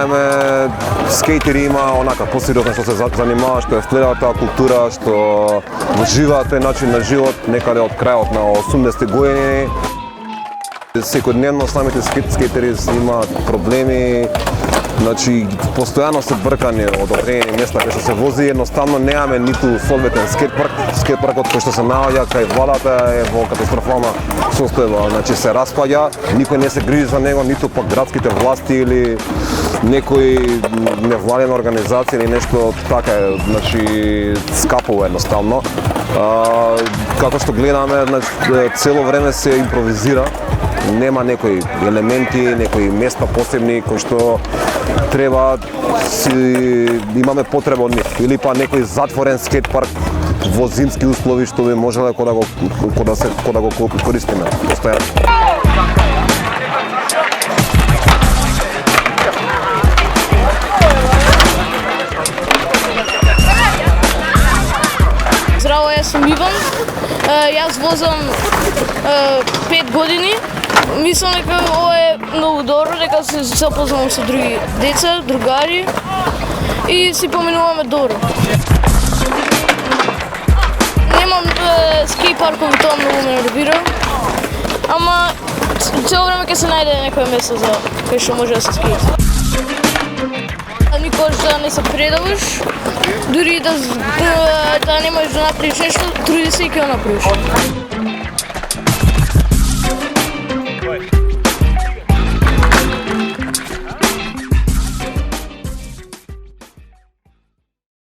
најме скейтери има онака посериозно што се занимава, што е следува таа култура, што живеат тој начин на живот некаде од крајот на 80-ти години. Секојдневно самите скейтери имаат проблеми, значи постојано се бркани од одредени места кај што се вози, едноставно немаме ниту соодветен скейтпаркот кој што се наоѓа кај владата е во катастрофална состојба, значи се распаѓа, никој не се грижи за него, ниту пак градските власти или некои невладена организација или нешто така е, значи скапува едноставно. Како што гледаме, значи цело време се импровизира. Нема некои елементи, некои места посебни кои што треба имаме потреба од нив, или па некој затворен скейтпарк во зимски услови што би можеле да го користиме постојано. Здраво, јас сум Иван. Јас возам 5 години. Мислам дека ова е многу добро, дека се запознавам со други деца, другари и си поминуваме добро. Немам скейтпаркови, тоа многу ме нервира, ама цело време ќе се најде некој место за кај што може да се скејти. Никогаш да не се предаваш, дури да не можеш да направиш нешто, труди се и ќе го направиш.